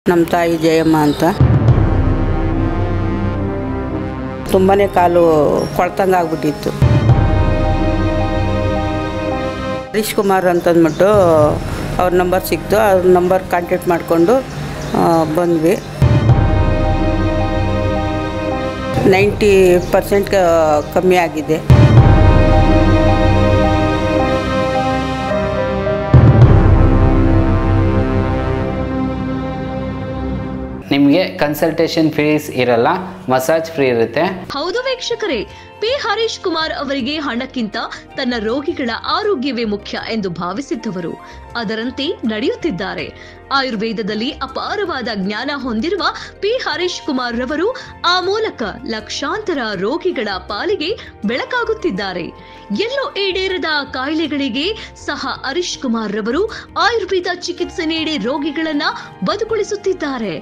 ನಮ್ಮ ತಾಯಿ ಜಯಮ್ಮ ಅಂತ. ತುಂಬಾ ಕಾಲು ಕೊಳ್ತಂಗೆ ಆಗ್ಬಿಟ್ಟಿತ್ತು. ಹರೀಶ್ ಕುಮಾರ್ ಅಂತಂದ್ಬಿಟ್ಟು ಅವ್ರ ನಂಬರ್ ಸಿಕ್ತು. ಅವ್ರ ನಂಬರ್ ಕಾಂಟ್ಯಾಕ್ಟ್ ಮಾಡಿಕೊಂಡು ಬಂದ್ವಿ. 90% ಕಮ್ಮಿ ಆಗಿದೆ. ನಿಮಗೆ ಕನ್ಸಲ್ಟೇಷನ್ ಫೀಸ್ ಇರಲ್ಲ, ಮಸಾಜ್ ಫ್ರೀ ಇರುತ್ತೆ. ಹೌದು ವೀಕ್ಷಕರೇ, ಪಿ ಹರೀಶ್ ಕುಮಾರ್ ಅವರಿಗೆ ಹಣಕ್ಕಿಂತ ತನ್ನ ರೋಗಿಗಳ ಆರೋಗ್ಯವೇ ಮುಖ್ಯ ಎಂದು ಭಾವಿಸಿದ್ದವರು ಅದರಂತೆ ನಡೆಯುತ್ತಿದ್ದಾರೆ. ಆಯುರ್ವೇದದಲ್ಲಿ ಅಪಾರವಾದ ಜ್ಞಾನ ಹೊಂದಿರುವ ಪಿ ಹರೀಶ್ ಕುಮಾರ್ ರವರು ಆ ಮೂಲಕ ಲಕ್ಷಾಂತರ ರೋಗಿಗಳ ಪಾಲಿಗೆ ಬೆಳಕಾಗುತ್ತಿದ್ದಾರೆ. ಎಲ್ಲೋ ಈಡೇರದ ಕಾಯಿಲೆಗಳಿಗೆ ಸಹ ಹರೀಶ್ ಕುಮಾರ್ ರವರು ಆಯುರ್ವೇದ ಚಿಕಿತ್ಸೆ ನೀಡಿ ರೋಗಿಗಳನ್ನ ಬದುಕುಳಿಸುತ್ತಿದ್ದಾರೆ.